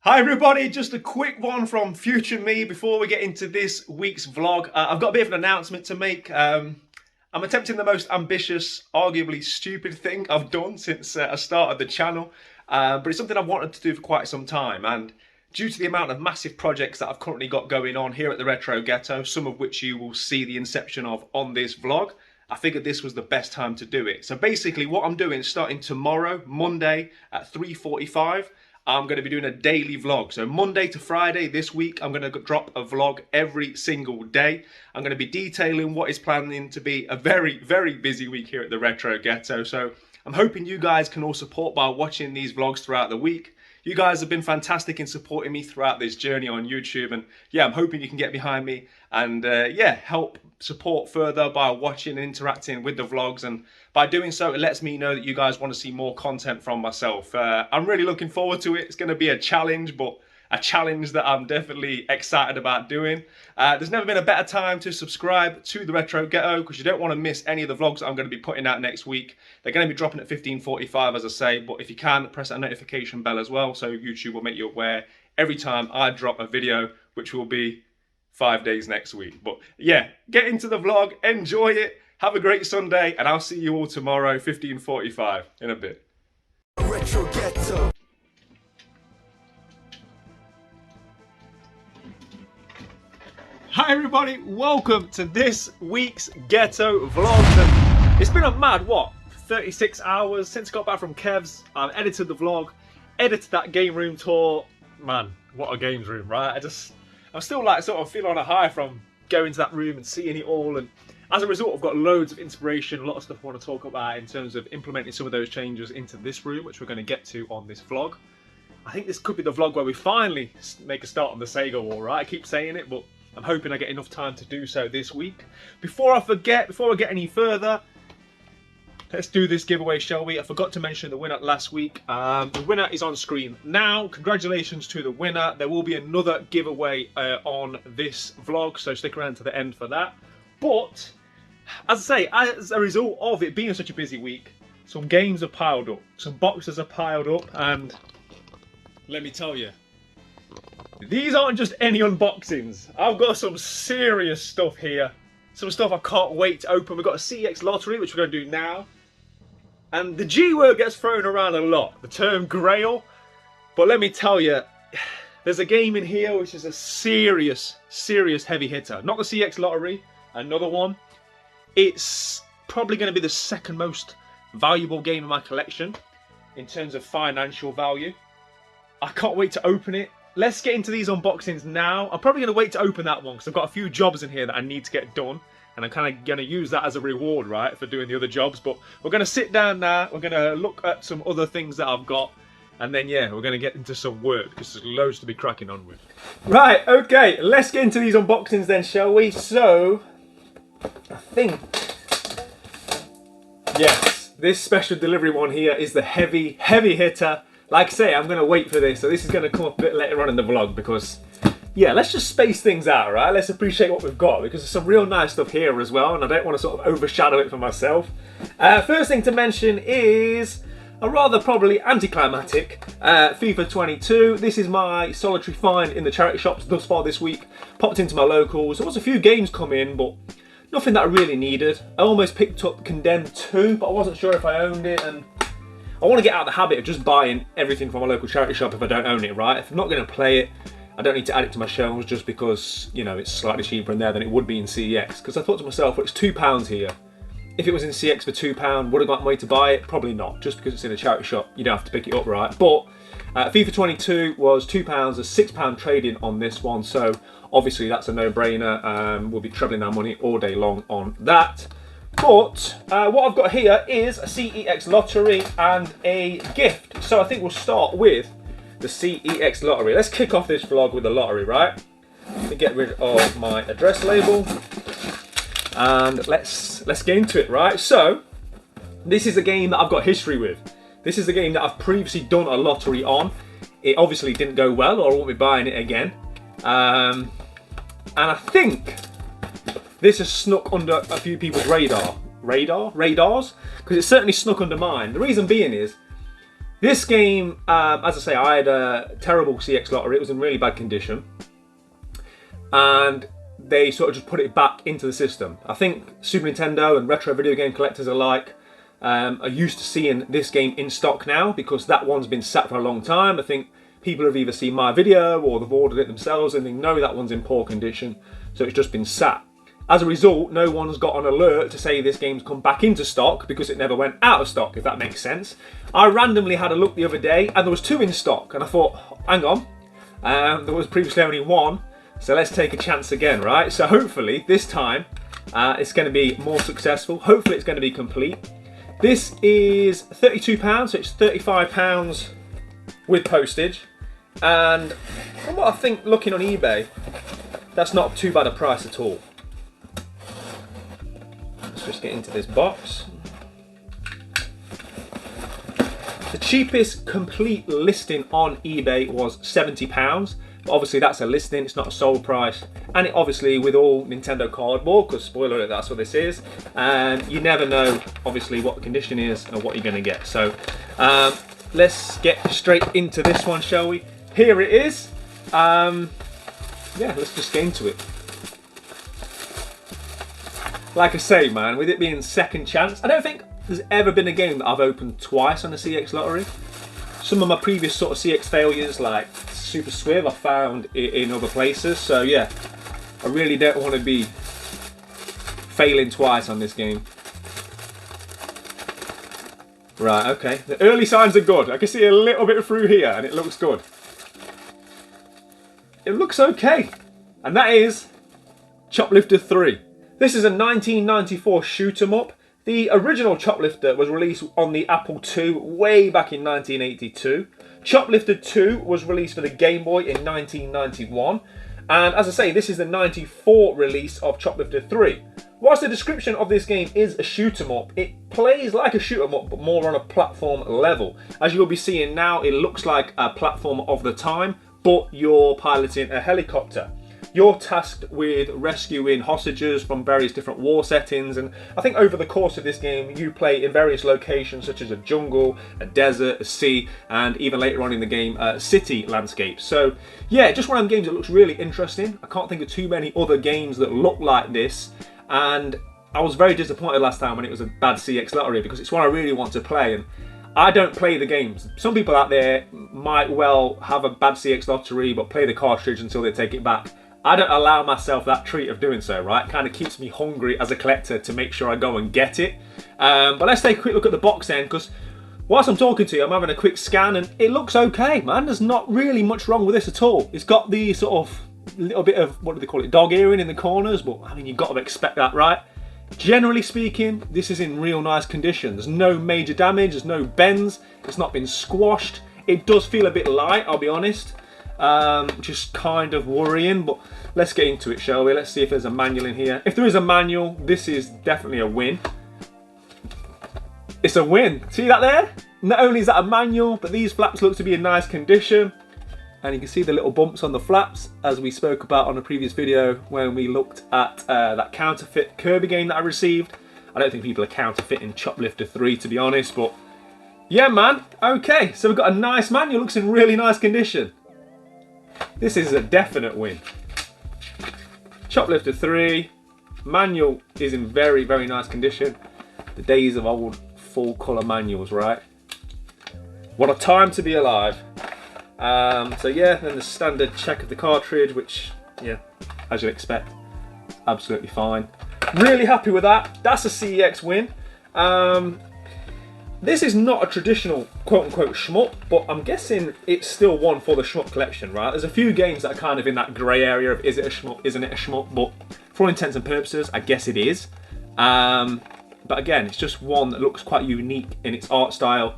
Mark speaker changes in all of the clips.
Speaker 1: Hi everybody, just a quick one from future me before we get into this week's vlog. I've got a bit of an announcement to make. I'm attempting the most ambitious, arguably stupid thing I've done since I started the channel. But it's something I've wanted to do for quite some time, and due to the amount of massive projects that I've currently got going on here at the Retro Ghetto, some of which you will see the inception of on this vlog, I figured this was the best time to do it. So basically what I'm doing, starting tomorrow, Monday at 3:45, I'm going to be doing a daily vlog. So Monday to Friday this week, I'm going to drop a vlog every single day. I'm going to be detailing what is planning to be a very, very busy week here at the Retro Ghetto. So I'm hoping you guys can all support by watching these vlogs throughout the week. You guys have been fantastic in supporting me throughout this journey on YouTube, and yeah, I'm hoping you can get behind me and yeah, help support further by watching and interacting with the vlogs, and by doing so it lets me know that you guys want to see more content from myself. I'm really looking forward to it. It's going to be a challenge, but a challenge that I'm definitely excited about doing. There's never been a better time to subscribe to the Retro Ghetto, because you don't want to miss any of the vlogs that I'm going to be putting out next week. They're going to be dropping at 15:45, as I say, but if you can, press that notification bell as well, so YouTube will make you aware every time I drop a video, which will be 5 days next week. But yeah, get into the vlog, enjoy it, have a great Sunday, and I'll see you all tomorrow, 15:45, in a bit.
Speaker 2: Retro Ghetto.
Speaker 1: Hi everybody, welcome to this week's Ghetto vlog. It's been a mad, 36 hours since I got back from Kev's. I've edited the vlog, edited that game room tour. Man, what a games room, right? I'm still like sort of feeling on a high from going to that room and seeing it all, and as a result I've got loads of inspiration, a lot of stuff I want to talk about in terms of implementing some of those changes into this room, which we're going to get to on this vlog. I think this could be the vlog where we finally make a start on the Sega wall, right? I keep saying it, but I'm hoping I get enough time to do so this week. Before I forget, before I get any further, let's do this giveaway, shall we? I forgot to mention the winner last week. The winner is on screen now. Congratulations to the winner. There will be another giveaway on this vlog, so stick around to the end for that. But, as I say, as a result of it being such a busy week, some games are piled up, some boxes are piled up, and let me tell you, these aren't just any unboxings. I've got some serious stuff here. Some stuff I can't wait to open. We've got a CEX Lottery, which we're going to do now. And the G word gets thrown around a lot, the term Grail. But let me tell you, there's a game in here which is a serious, serious heavy hitter. Not the CEX Lottery, another one. It's probably going to be the second most valuable game in my collection in terms of financial value. I can't wait to open it. Let's get into these unboxings now. I'm probably going to wait to open that one because I've got a few jobs in here that I need to get done. And I'm kind of going to use that as a reward, right, for doing the other jobs. But we're going to sit down now. We're going to look at some other things that I've got. And then, yeah, we're going to get into some work because there's loads to be cracking on with. Right, okay. Let's get into these unboxings then, shall we? So, I think, yes, this special delivery one here is the heavy, heavy hitter. Like I say, I'm going to wait for this, so this is going to come up a bit later on in the vlog because, yeah, let's just space things out, right? Let's appreciate what we've got because there's some real nice stuff here as well, and I don't want to sort of overshadow it for myself. First thing to mention is a rather probably anticlimactic FIFA 22. This is my solitary find in the charity shops thus far this week. Popped into my locals. There was a few games come in, but nothing that I really needed. I almost picked up Condemned 2, but I wasn't sure if I owned it, and I want to get out of the habit of just buying everything from a local charity shop if I don't own it, right? If I'm not going to play it, I don't need to add it to my shelves just because, you know, it's slightly cheaper in there than it would be in CEX. Because I thought to myself, well, it's £2 here. If it was in CEX for £2, would I got my way to buy it? Probably not. Just because it's in a charity shop, you don't have to pick it up, right? But FIFA 22 was £2, there's £6 trading on this one. So obviously that's a no-brainer. We'll be trebling our money all day long on that. But what I've got here is a CEX Lottery and a gift. So I think we'll start with the CEX Lottery. Let's kick off this vlog with the lottery, right? Let me get rid of my address label. And let's get into it, right? So, this is a game that I've got history with. This is a game that I've previously done a lottery on. It obviously didn't go well, or I won't be buying it again. And I think this has snuck under a few people's radars, because it certainly snuck under mine. The reason being is, This game, as I say, I had a terrible CEX Lottery. It was in really bad condition. And they sort of just put it back into the system. I think Super Nintendo and retro video game collectors alike are used to seeing this game in stock now, because that one's been sat for a long time. I think people have either seen my video or they've ordered it themselves and they know that one's in poor condition, so it's just been sat. As a result, no one's got an alert to say this game's come back into stock, because it never went out of stock, if that makes sense. I randomly had a look the other day and there was 2 in stock, and I thought, hang on, there was previously only 1, so let's take a chance again, right? So hopefully this time it's going to be more successful. Hopefully it's going to be complete. This is £32, so it's £35 with postage, and from what I think, looking on eBay, that's not too bad a price at all. Let's just get into this box. The cheapest complete listing on eBay was £70, but obviously that's a listing, it's not a sold price, and it obviously, with all Nintendo cardboard, because spoiler alert, that's what this is, and you never know obviously what the condition is and what you're going to get. So let's get straight into this one, shall we? Here it is. Yeah, let's just get into it. Like I say, man, with it being second chance, I don't think there's ever been a game that I've opened twice on the CEX Lottery. Some of my previous sort of CEX failures, like Super Swiv, I found in other places. So yeah, I really don't want to be failing twice on this game. Right, okay. The early signs are good. I can see a little bit through here and it looks good. It looks okay. And that is Choplifter 3. This is a 1994 shoot 'em up. The original Choplifter was released on the Apple II way back in 1982. Choplifter 2 was released for the Game Boy in 1991. And as I say, this is the 94 release of Choplifter 3. Whilst the description of this game is a shoot 'em up, it plays like a shoot 'em up, but more on a platform level. As you'll be seeing now, it looks like a platform of the time, but you're piloting a helicopter. You're tasked with rescuing hostages from various different war settings, and I think over the course of this game you play in various locations such as a jungle, a desert, a sea, and even later on in the game city landscapes. So yeah, just one of them games that looks really interesting. I can't think of too many other games that look like this, and I was very disappointed last time when it was a bad CEX Lottery, because it's one I really want to play, and I don't play the games. Some people out there might well have a bad CEX Lottery but play the cartridge until they take it back. I don't allow myself that treat of doing so, right? It kind of keeps me hungry as a collector to make sure I go and get it. But let's take a quick look at the box then, because whilst I'm talking to you, I'm having a quick scan and it looks okay, man. There's not really much wrong with this at all. It's got the sort of little bit of, what do they call it, dog earring in the corners, but I mean, you've got to expect that, right? Generally speaking, this is in real nice condition. There's no major damage, there's no bends, it's not been squashed. It does feel a bit light, I'll be honest. Which is kind of worrying, but let's get into it, shall we? Let's see if there's a manual in here. If there is a manual, this is definitely a win. It's a win. See that there? Not only is that a manual, but these flaps look to be in nice condition. And you can see the little bumps on the flaps, as we spoke about on a previous video when we looked at that counterfeit Kirby game that I received. I don't think people are counterfeiting Choplifter 3, to be honest, but yeah, man. Okay, so we've got a nice manual. Looks in really nice condition. This is a definite win. Choplifter 3, manual is in very, very nice condition. The days of old full colour manuals, right? What a time to be alive. So yeah, then the standard check of the cartridge, which, yeah, as you'd expect, absolutely fine. Really happy with that. That's a CEX win. This is not a traditional quote-unquote shmup, but I'm guessing it's still one for the shmup collection, right? There's a few games that are kind of in that grey area of is it a shmup, isn't it a shmup, but for all intents and purposes, I guess it is. But again, it's just one that looks quite unique in its art style,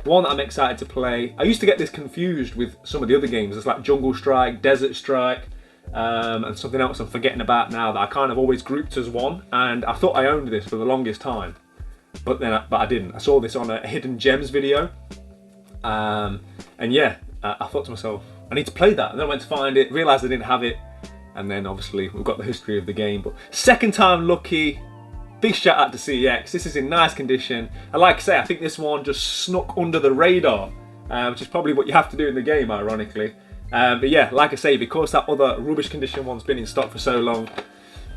Speaker 1: one that I'm excited to play. I used to get this confused with some of the other games. It's like Jungle Strike, Desert Strike, and something else I'm forgetting about now that I kind of always grouped as one, and I thought I owned this for the longest time. But I didn't. I saw this on a Hidden Gems video, and yeah, I thought to myself, I need to play that. And then I went to find it, realised I didn't have it, and then obviously we've got the history of the game. But second time lucky, big shout out to CEX. This is in nice condition, and like I say, I think this one just snuck under the radar which is probably what you have to do in the game, ironically. But yeah, like I say, because that other rubbish condition one's been in stock for so long,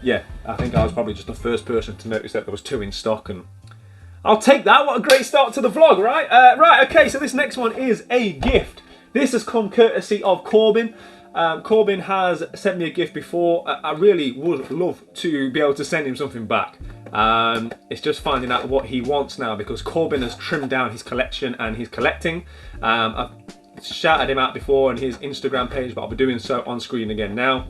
Speaker 1: yeah, I think I was probably just the first person to notice that there was 2 in stock, and I'll take that. What a great start to the vlog, right? Right, okay, so this next one is a gift. This has come courtesy of Corbin. Corbin has sent me a gift before. I really would love to be able to send him something back. It's just finding out what he wants now, because Corbin has trimmed down his collection and he's collecting. I've shouted him out before on his Instagram page, but I'll be doing so on screen again now.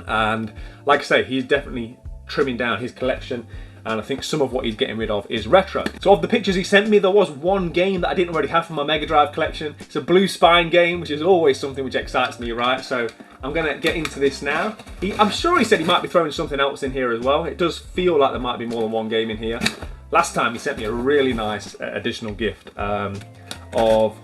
Speaker 1: And like I say, he's definitely trimming down his collection, and I think some of what he's getting rid of is retro. So of the pictures he sent me, there was one game that I didn't already have from my Mega Drive collection. It's a Blue Spine game, which is always something which excites me, right? So I'm gonna get into this now. I'm sure he said he might be throwing something else in here as well. It does feel like there might be more than one game in here. Last time he sent me a really nice additional gift of,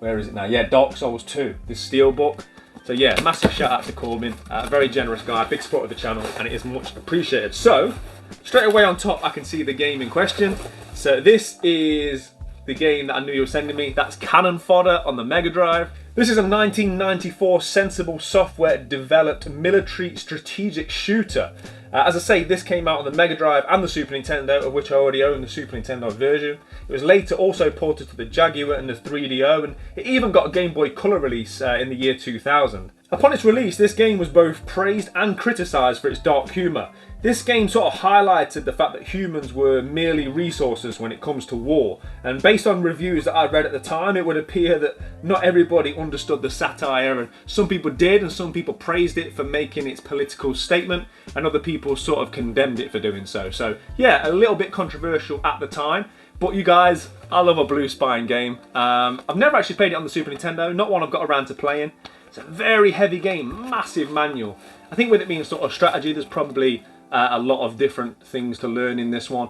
Speaker 1: where is it now? Yeah, Dark Souls 2, this steelbook. So yeah, massive shout out to Corbin, very generous guy, big supporter of the channel, and it is much appreciated. So, straight away on top I can see the game in question. So this is the game that I knew you were sending me. That's Cannon Fodder on the Mega Drive. This is a 1994 Sensible Software developed military strategic shooter. As I say, this came out on the Mega Drive and the Super Nintendo, of which I already own the Super Nintendo version. It was later also ported to the Jaguar and the 3DO, and it even got a Game Boy Color release in the year 2000. Upon its release, this game was both praised and criticised for its dark humour. This game sort of highlighted the fact that humans were merely resources when it comes to war, and based on reviews that I read at the time, it would appear that not everybody understood the satire, and some people did, and some people praised it for making its political statement, and other people sort of condemned it for doing so. So yeah, a little bit controversial at the time, but you guys, I love a Blue Spine game. I've never actually played it on the Super Nintendo, not one I've got around to playing. It's a very heavy game, massive manual. I think with it being sort of strategy, there's probably a lot of different things to learn in this one.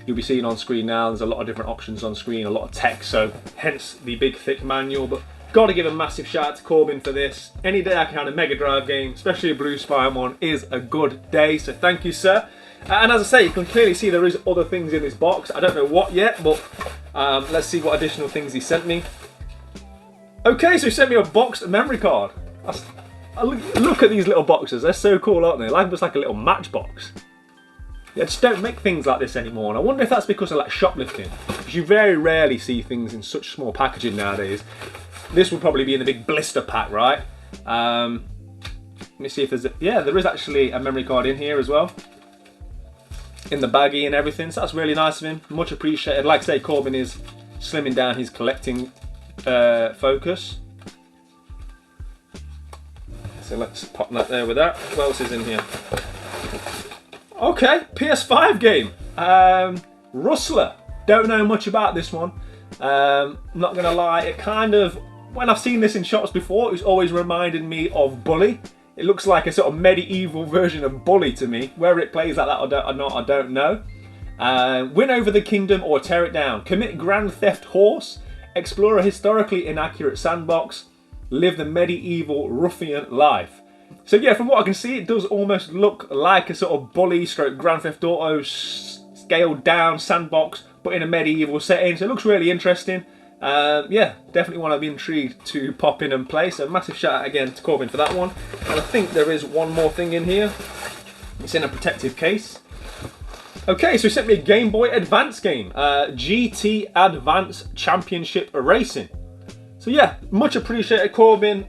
Speaker 1: You'll be seeing on screen now, there's a lot of different options on screen, a lot of text, so hence the big thick manual. But got to give a massive shout out to Corbin for this. Any day I can have a Mega Drive game, especially a Blue Spine one, is a good day, so thank you, sir. And as I say, you can clearly see there is other things in this box. I don't know what yet, but let's see what additional things he sent me. Okay, so he sent me a boxed memory card. Look at these little boxes, they're so cool, aren't they? Like, just like a little matchbox. They just don't make things like this anymore, and I wonder if that's because of like shoplifting, because you very rarely see things in such small packaging nowadays. This would probably be in the big blister pack, right? Let me see if there's yeah, there is actually a memory card in here as well, in the baggie and everything, so that's really nice of him, much appreciated. Like I say, Corbin is slimming down his collecting focus. So let's pop that there with that. What else is in here? Okay, PS5 game. Rustler. Don't know much about this one. Not gonna lie, it kind of, when I've seen this in shops before, it's always reminded me of Bully. It looks like a sort of medieval version of Bully to me. Whether it plays like that or not, I don't know. Win over the kingdom or tear it down. Commit grand theft horse. Explore a historically inaccurate sandbox. Live the medieval ruffian life. So yeah, from what I can see, it does almost look like a sort of Bully stroke Grand Theft Auto scaled down sandbox, but in a medieval setting. So it looks really interesting. Yeah, definitely one I'd be intrigued to pop in and play. So massive shout out again to Corbin for that one. And I think there is one more thing in here. It's in a protective case. Okay, so he sent me a Game Boy Advance game, GT Advance Championship Racing. So yeah, much appreciated, Corbin.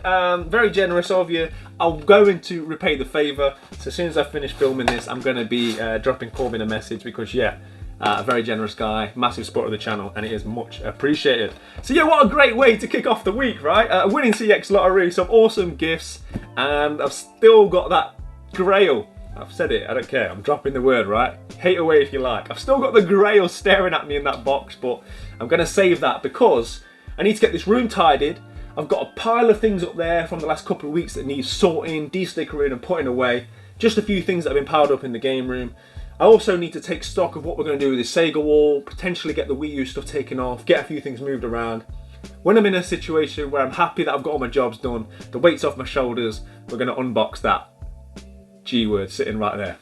Speaker 1: Very generous of you. I'm going to repay the favour. So as soon as I finish filming this, I'm going to be dropping Corbin a message, because yeah, a very generous guy, massive supporter of the channel, and it is much appreciated. So yeah, what a great way to kick off the week, right? Winning CEX Lottery, some awesome gifts, and I've still got that Grail. I've said it, I don't care, I'm dropping the word, right? Hate away if you like. I've still got the Grail staring at me in that box, but I'm going to save that because I need to get this room tidied. I've got a pile of things up there from the last couple of weeks that need sorting, de-stickering and putting away. Just a few things that have been piled up in the game room. I also need to take stock of what we're going to do with this Sega wall, potentially get the Wii U stuff taken off, get a few things moved around. When I'm in a situation where I'm happy that I've got all my jobs done, the weight's off my shoulders, we're going to unbox that G-word sitting right there.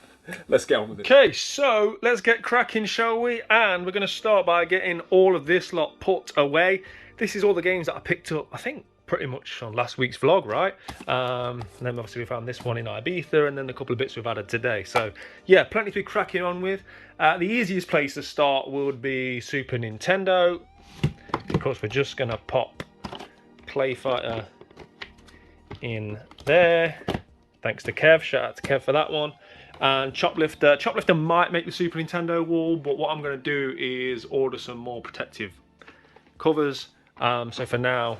Speaker 1: Let's get on with it. Okay, so let's get cracking, shall we? And we're going to start by getting all of this lot put away. this is all the games that I picked up, I think, pretty much on last week's vlog, right? And then obviously we found this one in Ibiza, and then a couple of bits we've added today. So yeah, plenty to be cracking on with. The easiest place to start would be Super Nintendo. Of course, we're just gonna pop Play Fighter in there. Thanks to Kev, shout out to Kev for that one. And Choplifter. Choplifter might make the Super Nintendo wall, but what I'm gonna do is order some more protective covers. So for now,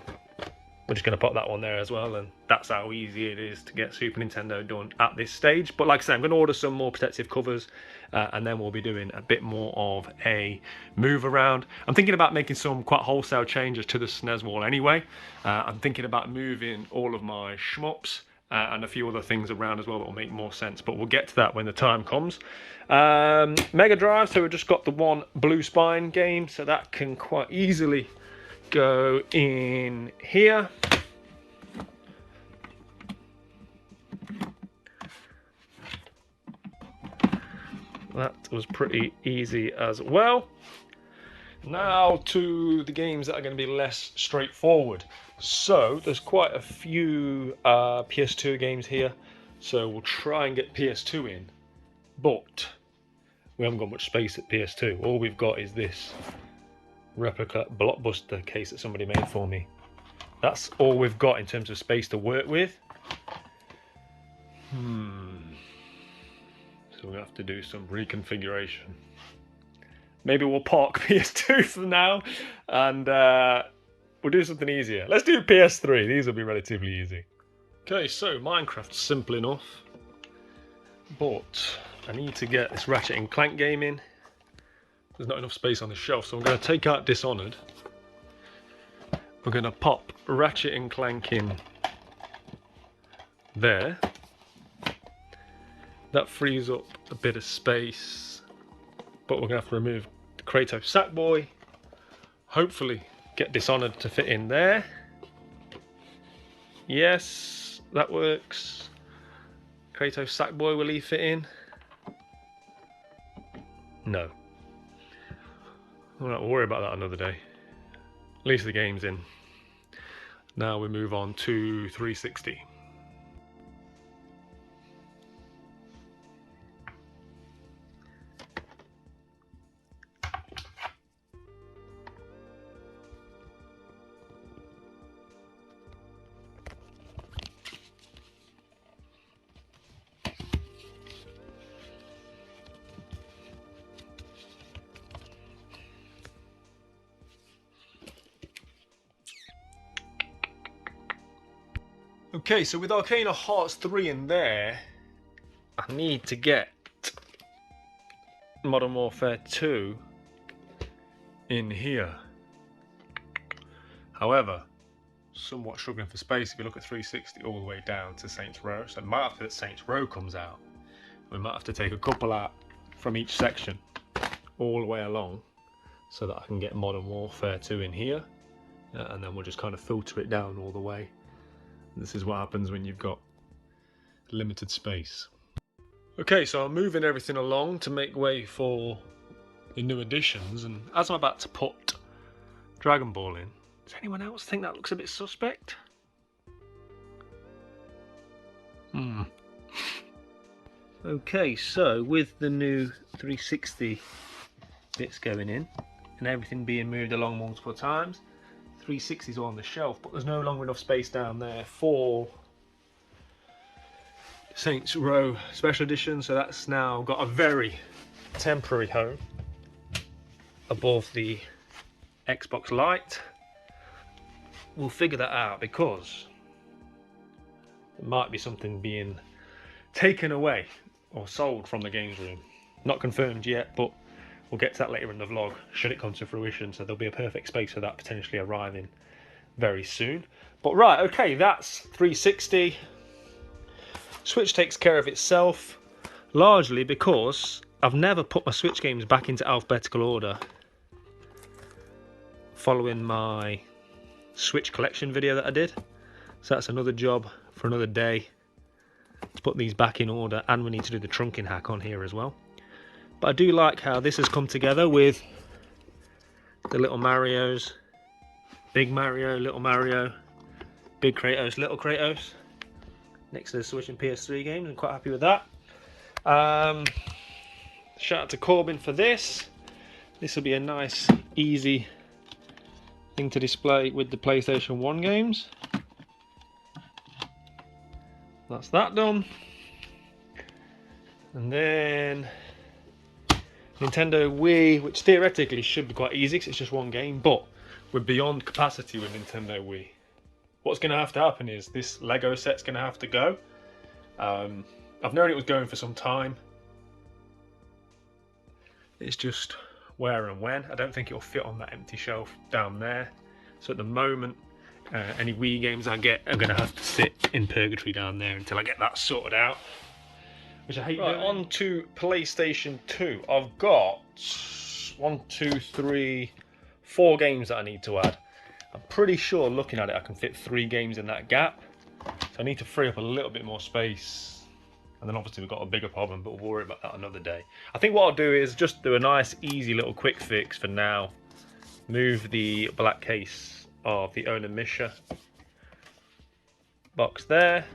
Speaker 1: we're just going to pop that one there as well, and that's how easy it is to get Super Nintendo done at this stage. But like I said, I'm going to order some more protective covers, and then we'll be doing a bit more of a move around. I'm thinking about making some quite wholesale changes to the SNES wall anyway. I'm thinking about moving all of my shmups and a few other things around as well that will make more sense, but we'll get to that when the time comes. Mega Drive, so we've just got the one Blue Spine game, so that can quite easily go in here. That was pretty easy as well. Now to the games that are going to be less straightforward. So there's quite a few PS2 games here, so we'll try and get PS2 in, but we haven't got much space at PS2. All we've got is this replica Blockbuster case that somebody made for me. That's all we've got in terms of space to work with. So we're gonna have to do some reconfiguration. Maybe we'll park PS2 for now, and we'll do something easier. Let's do PS3. These will be relatively easy. Okay, so Minecraft's simple enough, but I need to get this Ratchet and Clank game in. There's not enough space on the shelf, so I'm going to take out Dishonored. We're going to pop Ratchet and Clank in there. That frees up a bit of space, but we're going to have to remove the Kratos Sackboy. Hopefully get Dishonored to fit in there. Yes, that works. Kratos Sackboy, will he fit in? No. We'll worry about that another day. At least the game's in. Now we move on to 360. Okay, so with Arcana Hearts 3 in there, I need to get Modern Warfare 2 in here. However, somewhat struggling for space if you look at 360 all the way down to Saints Row. So it might have to that Saints Row comes out. We might have to take a couple out from each section all the way along so that I can get Modern Warfare 2 in here. And then we'll just kind of filter it down all the way. This is what happens when you've got limited space. Okay, so I'm moving everything along to make way for the new additions, and as I'm about to put Dragon Ball in, does anyone else think that looks a bit suspect? Okay, so with the new 360 bits going in and everything being moved along multiple times, 360s are on the shelf, but there's no longer enough space down there for Saints Row Special Edition, so that's now got a very temporary home above the Xbox Lite. We'll figure that out because there might be something being taken away or sold from the games room. Not confirmed yet, but we'll get to that later in the vlog, should it come to fruition, so there'll be a perfect space for that potentially arriving very soon. But right, okay, that's 360. Switch takes care of itself, largely because I've never put my Switch games back into alphabetical order following my Switch collection video that I did. So that's another job for another day, to put these back in order, and we need to do the trunking hack on here as well. But I do like how this has come together with the little Marios Big Mario, Little Mario, Big Kratos, Little Kratos. Next to the Switch and PS3 games, I'm quite happy with that. Shout out to Corbin for this. This will be a nice, easy thing to display with the PlayStation 1 games. That's that done. And then Nintendo Wii, which theoretically should be quite easy because it's just one game, but we're beyond capacity with Nintendo Wii. What's going to have to happen is this Lego set's going to have to go. I've known it was going for some time. It's just where and when. I don't think it'll fit on that empty shelf down there. So at the moment, any Wii games I get are going to have to sit in purgatory down there until I get that sorted out. Which I hate doing. On to PlayStation 2. I've got 1, 2, 3, 4 games that I need to add. I'm pretty sure looking at it I can fit 3 games in that gap. So I need to free up a little bit more space. And then obviously we've got a bigger problem, but we'll worry about that another day. I think what I'll do is just do a nice easy little quick fix for now. Move the black case of the Onimusha box there.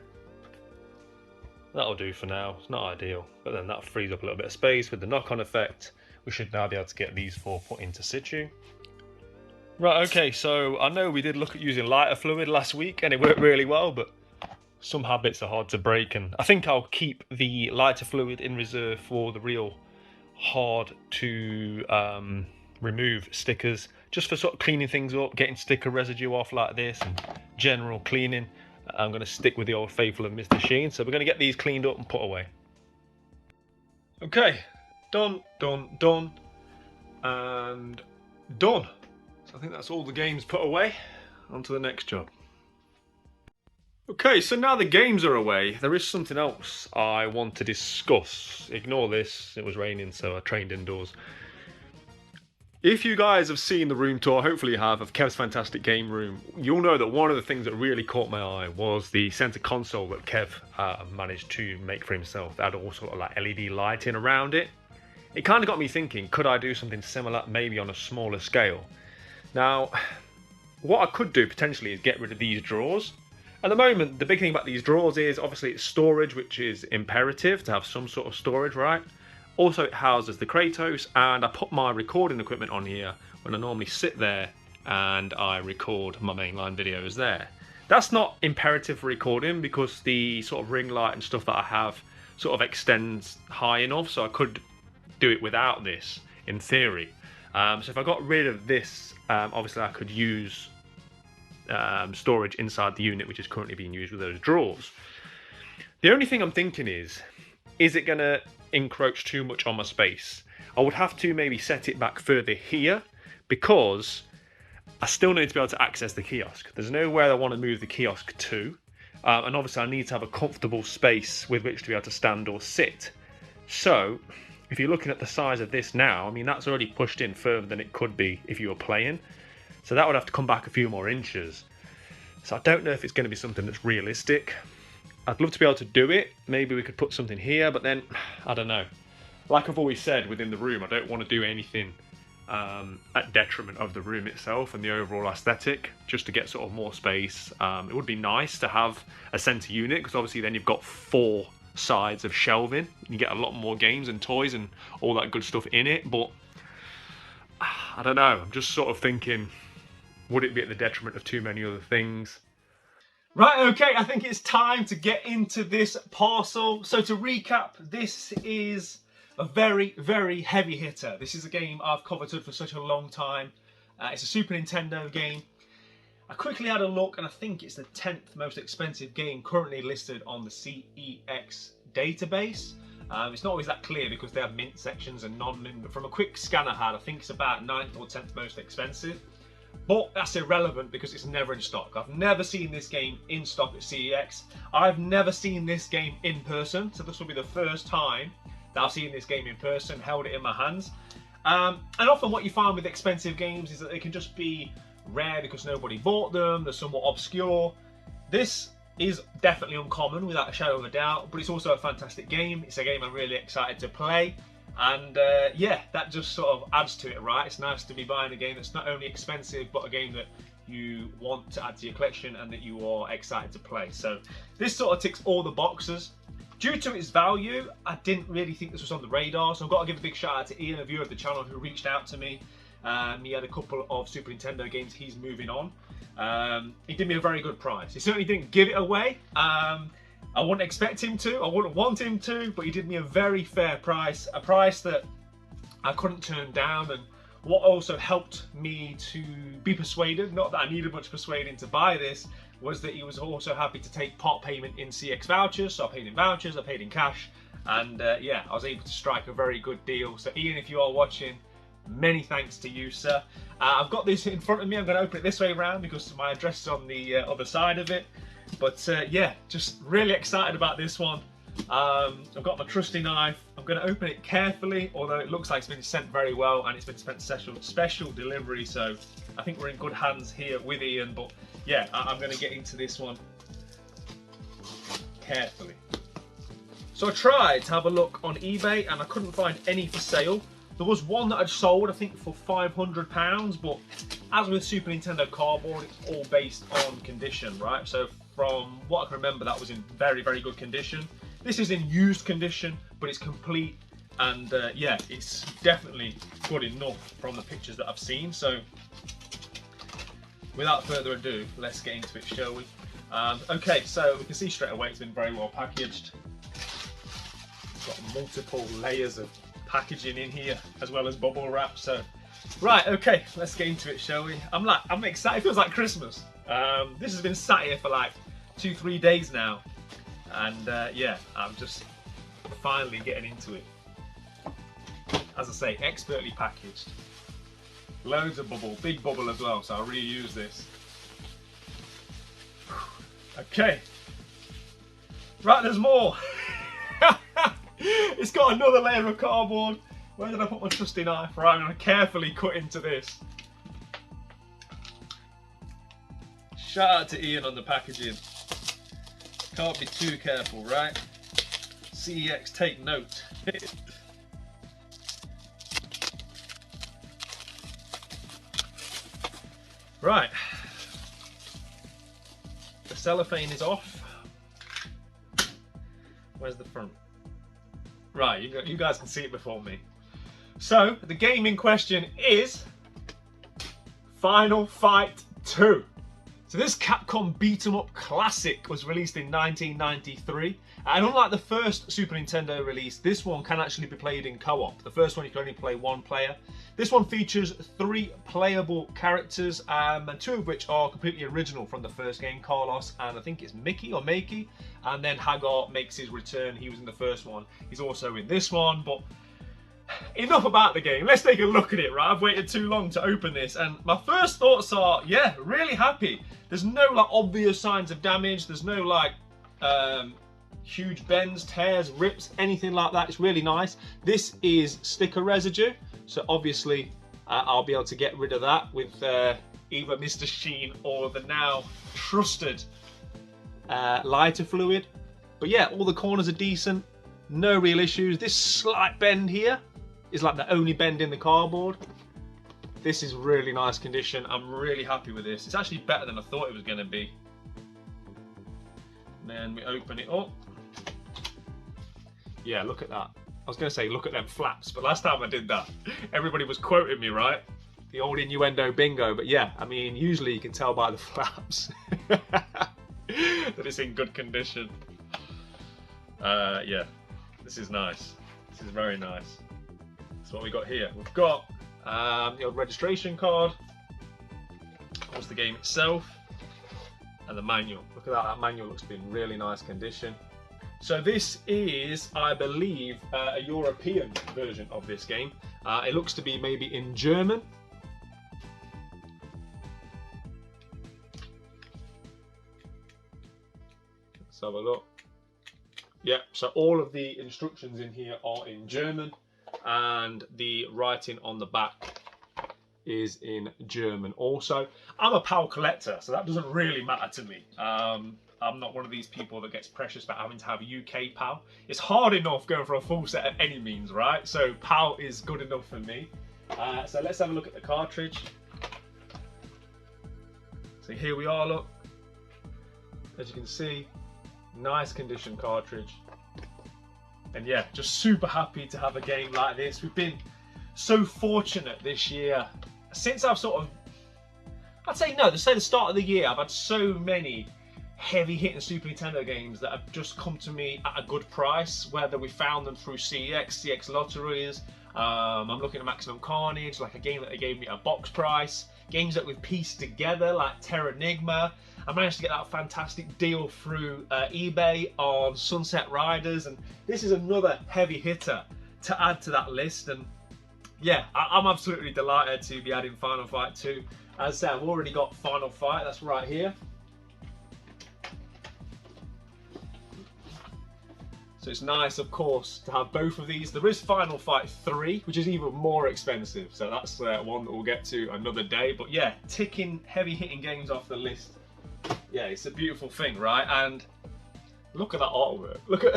Speaker 1: That'll do for now. It's not ideal, but then that frees up a little bit of space with the knock-on effect. We should now be able to get these 4 put into situ. Right, okay, so I know we did look at using lighter fluid last week and it worked really well, but some habits are hard to break, and I think I'll keep the lighter fluid in reserve for the real hard to remove stickers, just for sort of cleaning things up, getting sticker residue off like this, and general cleaning. I'm going to stick with the old faithful of Mr. Sheen, so we're going to get these cleaned up and put away. Okay, done, and done. So I think that's all the games put away. On to the next job. Okay, so now the games are away, there is something else I want to discuss. Ignore this, it was raining, so I trained indoors. If you guys have seen the room tour, hopefully you have, of Kev's Fantastic Game Room, you'll know that one of the things that really caught my eye was the centre console that Kev managed to make for himself. That had all sort of like LED lighting around it. It kind of got me thinking, could I do something similar, maybe on a smaller scale? Now, what I could do potentially is get rid of these drawers. At the moment, the big thing about these drawers is obviously it's storage, which is imperative to have some sort of storage, right? Also, it houses the Kratos, and I put my recording equipment on here when I normally sit there and I record my mainline videos there. That's not imperative for recording because the sort of ring light and stuff that I have sort of extends high enough, so I could do it without this in theory. So if I got rid of this, obviously I could use storage inside the unit, which is currently being used with those drawers. The only thing I'm thinking is it going to encroach too much on my space? I would have to maybe set it back further here because I still need to be able to access the kiosk. There's nowhere I want to move the kiosk to, and obviously I need to have a comfortable space with which to be able to stand or sit. So if you're looking at the size of this now, I mean that's already pushed in further than it could be if you were playing. So that would have to come back a few more inches. So I don't know if it's going to be something that's realistic. I'd love to be able to do it. Maybe we could put something here, but then, I don't know. Like I've always said within the room, I don't want to do anything at detriment of the room itself and the overall aesthetic, just to get sort of more space. It would be nice to have a centre unit, because obviously then you've got 4 sides of shelving. You get a lot more games and toys and all that good stuff in it, but I don't know. I'm just sort of thinking, would it be at the detriment of too many other things? Right, okay, I think it's time to get into this parcel. So to recap, this is a very, very heavy hitter. This is a game I've coveted for such a long time. It's a Super Nintendo game. I quickly had a look and I think it's the 10th most expensive game currently listed on the CEX database. It's not always that clear because they have mint sections and non-mint, but from a quick scan I had, I think it's about 9th or 10th most expensive. But that's irrelevant because it's never in stock. I've never seen this game in stock at CEX. I've never seen this game in person, so this will be the first time that I've seen this game in person, held it in my hands. And often what you find with expensive games is that they can just be rare because nobody bought them, they're somewhat obscure. This is definitely uncommon without a shadow of a doubt, but it's also a fantastic game. It's a game I'm really excited to play. And yeah, that just sort of adds to it, right? It's nice to be buying a game that's not only expensive, but a game that you want to add to your collection and that you are excited to play. So this sort of ticks all the boxes. Due to its value, I didn't really think this was on the radar, so I've got to give a big shout out to Ian, a viewer of the channel, who reached out to me. He had a couple of Super Nintendo games he's moving on. He did me a very good price. He certainly didn't give it away. I wouldn't expect him to, I wouldn't want him to, but he did me a very fair price, a price that I couldn't turn down. And what also helped me to be persuaded, not that I needed much persuading to buy this, was that he was also happy to take part payment in CEX vouchers. So I paid in vouchers, I paid in cash, and yeah, I was able to strike a very good deal. So Ian, if you are watching, many thanks to you, sir. I've got this in front of me. I'm going to open it this way around because my address is on the other side of it. But yeah, just really excited about this one. I've got my trusty knife. I'm going to open it carefully, although it looks like it's been sent very well and it's been sent special delivery. So I think we're in good hands here with Ian. But yeah, I'm going to get into this one carefully. So I tried to have a look on eBay and I couldn't find any for sale. There was one that I'd sold, I think, for £500, but as with Super Nintendo cardboard, it's all based on condition, right? So from what I can remember, that was in very, very good condition. This is in used condition, but it's complete, and yeah, it's definitely good enough from the pictures that I've seen. So without further ado, let's get into it, shall we? Okay, so we can see straight away it's been very well packaged. It's got multiple layers of packaging in here, as well as bubble wrap. So right, okay, let's get into it, shall we? I'm excited. It feels like Christmas. This has been sat here for like 2-3 days now, and yeah, I'm just finally getting into it. As I say, expertly packaged, loads of bubble, big bubble as well, so I'll reuse this. Okay, right, there's more. It's got another layer of cardboard. Where did I put my trusty knife? Right, I'm going to carefully cut into this. Shout out to Ian on the packaging. Can't be too careful, right? CEX, take note. Right. The cellophane is off. Where's the front? Right, you guys can see it before me. So, the game in question is Final Fight 2. So this Capcom beat-em-up classic was released in 1993. And unlike the first Super Nintendo release, this one can actually be played in co-op. The first one you can only play one player. This one features 3 playable characters, and 2 of which are completely original from the first game, Carlos and I think it's Mickey or Makey. And then Hagar makes his return. He was in the first one. He's also in this one. But enough about the game. Let's take a look at it, right? I've waited too long to open this, and my first thoughts are, yeah, really happy. There's no like obvious signs of damage. There's no like huge bends, tears, rips, anything like that. It's really nice. This is sticker residue, so obviously I'll be able to get rid of that with either Mr. Sheen or the now trusted lighter fluid. But yeah, all the corners are decent. No real issues. This slight bend here is like the only bend in the cardboard. This is really nice condition. I'm really happy with this. It's actually better than I thought it was going to be. And then we open it up. Yeah, look at that. I was going to say look at them flaps, but last time I did that, everybody was quoting me, right? The old innuendo bingo. But yeah, I mean, usually you can tell by the flaps that it's in good condition. Yeah. This is nice. This is very nice. That's what we got here. We've got the old registration card. Of course, the game itself. And the manual. Look at that. That manual looks to be in really nice condition. So this is, I believe, a European version of this game. It looks to be maybe in German. Let's have a look. Yeah, so all of the instructions in here are in German, and the writing on the back is in German also. I'm a PAL collector, so that doesn't really matter to me. I'm not one of these people that gets precious about having to have UK PAL. It's hard enough going for a full set at any means, right? So PAL is good enough for me. So let's have a look at the cartridge. So here we are, look. As you can see, nice condition cartridge. And yeah, just super happy to have a game like this. We've been so fortunate this year. Since I've sort of, I'd say no, to say the start of the year, I've had so many heavy hitting Super Nintendo games that have just come to me at a good price, whether we found them through CEX Lotteries. I'm looking at Maximum Carnage, like a game that they gave me at a box price. Games that we've pieced together, like Terranigma. I managed to get that fantastic deal through eBay on Sunset Riders, and this is another heavy hitter to add to that list. And yeah, I'm absolutely delighted to be adding Final Fight 2. As I said, I've already got Final Fight, that's right here. So it's nice, of course, to have both of these. There is Final Fight 3, which is even more expensive. So that's one that we'll get to another day. But yeah, ticking heavy hitting games off the list. Yeah, it's a beautiful thing, right? And look at that artwork. Look at,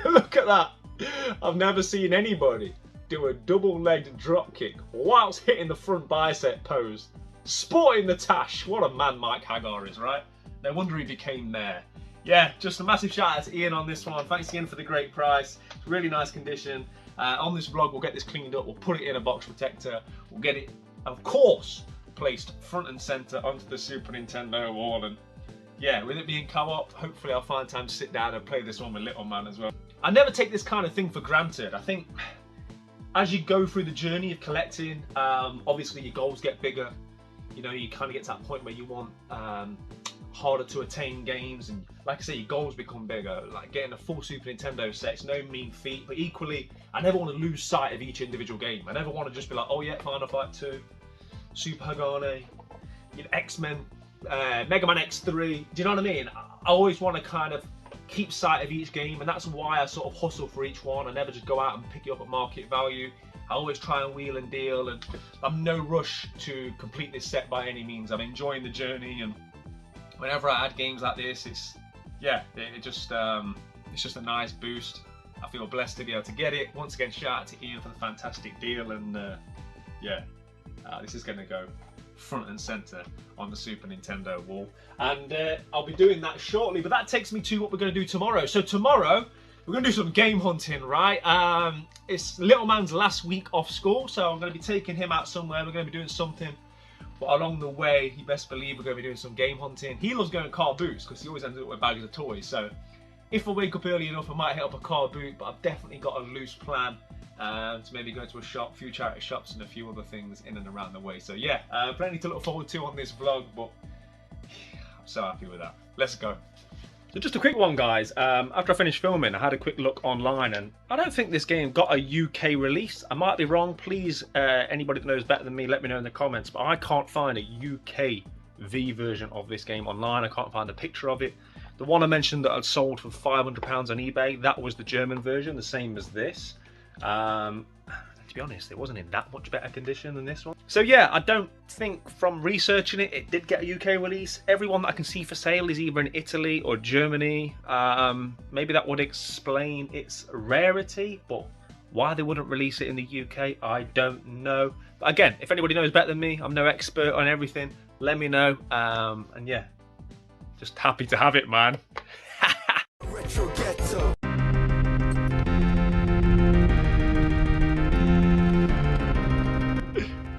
Speaker 1: look at that. I've never seen anybody do a double-legged drop kick whilst hitting the front bicep pose, sporting the tash. What a man Mike Hagar is, right? No wonder he became mayor. Yeah, just a massive shout out to Ian on this one. Thanks again for the great price. It's really nice condition. On this vlog, we'll get this cleaned up. We'll put it in a box protector. We'll get it, of course, placed front and center onto the Super Nintendo wall. And yeah, with it being co-op, hopefully I'll find time to sit down and play this one with little man as well. I never take this kind of thing for granted. I think as you go through the journey of collecting, obviously your goals get bigger. You know, you kind of get to that point where you want harder to attain games, and like I say, your goals become bigger. Like getting a full Super Nintendo set's no mean feat, but equally, I never want to lose sight of each individual game. I never want to just be like, oh yeah, Final Fight 2, Super Hagane, you know, X-Men, Mega Man X3. Do you know what I mean? I always want to kind of keep sight of each game, and that's why I sort of hustle for each one. I never just go out and pick it up at market value. I always try and wheel and deal, and I'm no rush to complete this set by any means. I'm enjoying the journey, and whenever I add games like this, it's just a nice boost. I feel blessed to be able to get it. Once again, shout out to Ian for the fantastic deal, and this is going to go front and center on the Super Nintendo wall, and I'll be doing that shortly. But that takes me to what we're going to do tomorrow. So tomorrow we're going to do some game hunting, right? It's little man's last week off school, so I'm going to be taking him out somewhere. We're going to be doing something. But along the way, you best believe we're going to be doing some game hunting. He loves going car boots because he always ends up with bags of toys. So if I wake up early enough, I might hit up a car boot. But I've definitely got a loose plan to maybe go to a shop, a few charity shops, and a few other things in and around the way. So yeah, plenty to look forward to on this vlog. But I'm so happy with that. Let's go. So just a quick one, guys. After I finished filming, I had a quick look online, and I don't think this game got a UK release. I might be wrong. Please, anybody that knows better than me, let me know in the comments. But I can't find a UK V version of this game online. I can't find a picture of it. The one I mentioned that I'd sold for £500 on eBay, that was the German version, the same as this. To be honest, it wasn't in that much better condition than this one. So yeah, I don't think from researching it, it did get a UK release. Everyone that I can see for sale is either in Italy or Germany. Maybe that would explain its rarity, but why they wouldn't release it in the UK, I don't know. But again, if anybody knows better than me, I'm no expert on everything, let me know. And yeah, just happy to have it, man.
Speaker 2: Retro Ghetto.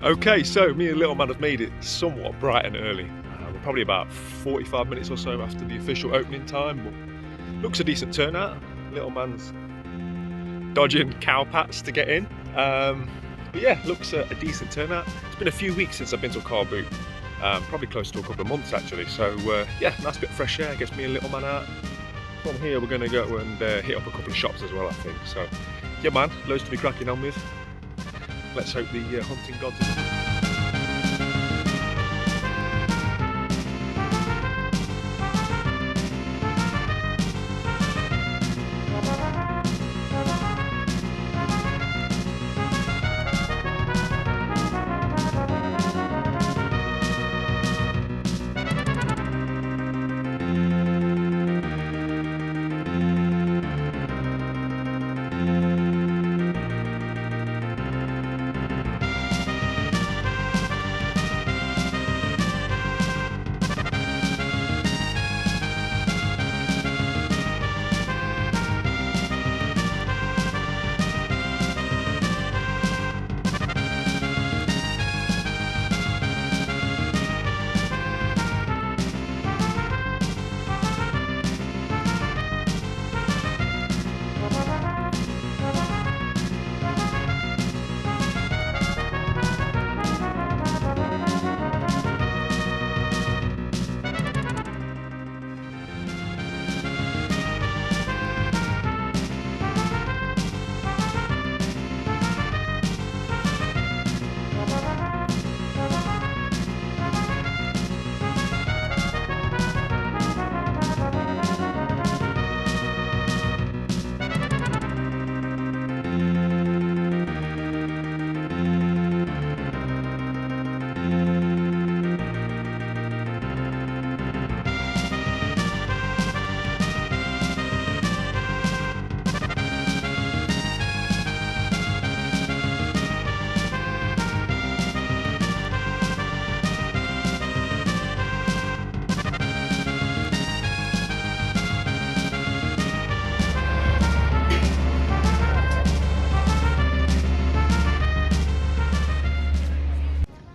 Speaker 1: Okay, so me and little man have made it somewhat bright and early. We're probably about 45 minutes or so after the official opening time, but looks a decent turnout. Little man's dodging cow pats to get in. But yeah, looks a decent turnout. It's been a few weeks since I've been to a car boot. Probably close to a couple of months actually. So yeah, nice bit of fresh air, gets me and little man out. From here we're going to go and hit up a couple of shops as well, I think. So yeah man, loads to be cracking on with. Let's hope the hunting gods are...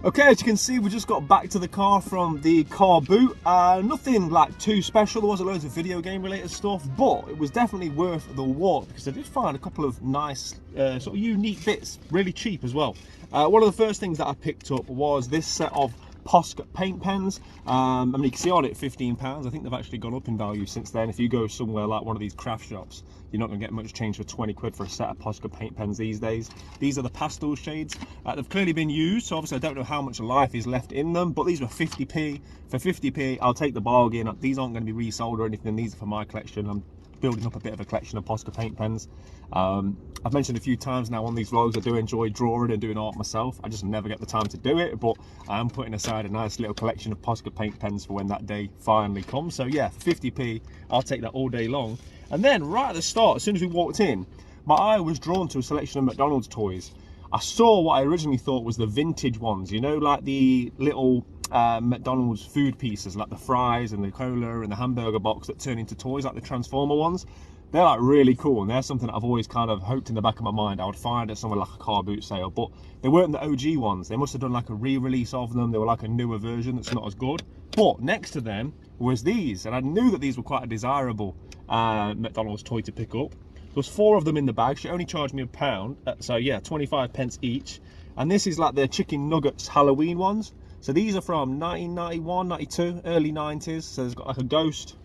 Speaker 1: Okay, as you can see, we just got back to the car from the car boot. Nothing like too special. There wasn't loads of video game related stuff, but it was definitely worth the walk because I did find a couple of nice sort of unique bits, really cheap as well. One of the first things that I picked up was this set of Posca paint pens. I mean, you can see on it £15. I think they've actually gone up in value since then. If you go somewhere like one of these craft shops, you're not going to get much change for 20 quid for a set of Posca paint pens these days. These are the pastel shades. They've clearly been used, so obviously I don't know how much life is left in them, but these were 50p. For 50p, I'll take the bargain. These aren't going to be resold or anything. These are for my collection. I'm building up a bit of a collection of Posca paint pens. I've mentioned a few times now on these vlogs I do enjoy drawing and doing art myself. I just never get the time to do it, but I am putting aside a nice little collection of Posca paint pens for when that day finally comes. So yeah, 50p, I'll take that all day long. And then right at the start, as soon as we walked in, my eye was drawn to a selection of McDonald's toys. I saw what I originally thought was the vintage ones, you know, like the little McDonald's food pieces, like the fries and the cola and the hamburger box that turn into toys, like the Transformer ones. They're like really cool, and they're something that I've always kind of hoped in the back of my mind I would find at somewhere like a car boot sale, but they weren't the OG ones. They must have done like a re-release of them. They were like a newer version that's not as good. But next to them was these, and I knew that these were quite a desirable McDonald's toy to pick up. There was 4 of them in the bag. She only charged me £1, so yeah, 25p each. And this is like the chicken nuggets Halloween ones. So these are from 1991, 92, early 90s. So there's got like a ghost.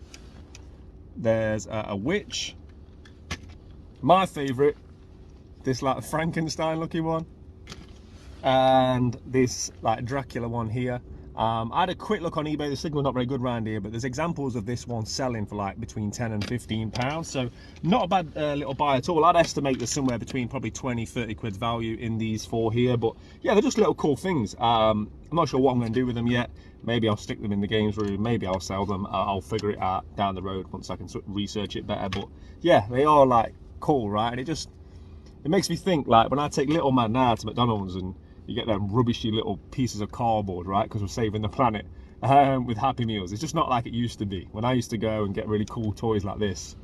Speaker 1: There's a witch. My favourite, this like Frankenstein looking one. And this like Dracula one here. I had a quick look on eBay. The signal's not very good around here, but there's examples of this one selling for like between 10 and 15 pounds. So not a bad little buy at all. I'd estimate there's somewhere between probably 20, 30 quid value in these 4 here. But yeah, they're just little cool things. I'm not sure what I'm going to do with them yet. Maybe I'll stick them in the games room. Maybe I'll sell them. I'll figure it out down the road once I can sort of research it better. But yeah, they are like cool, right? And it makes me think, like, when I take little man now to McDonald's and you get them rubbishy little pieces of cardboard, right, because we're saving the planet, with Happy Meals. It's just not like it used to be when I used to go and get really cool toys like this.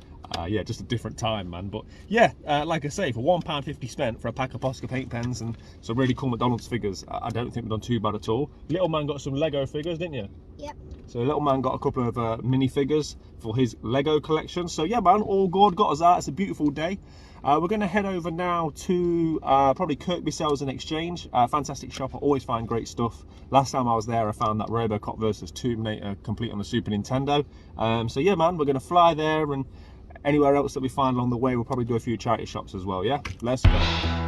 Speaker 1: Yeah, just a different time, man. But yeah, like I say, for £1.50 spent for a pack of Posca paint pens and some really cool McDonald's figures, I don't think we've done too bad at all. Little man got some Lego figures, didn't you?
Speaker 3: Yep.
Speaker 1: So little man got a couple of minifigures for his Lego collection. So yeah, man, all good, got us out. It's a beautiful day. We're going to head over now to probably Kirkby Sales and Exchange. Fantastic shop. I always find great stuff. Last time I was there, I found that Robocop versus Terminator complete on the Super Nintendo. So yeah, man, we're going to fly there, and anywhere else that we find along the way, we'll probably do a few charity shops as well. Yeah, let's go.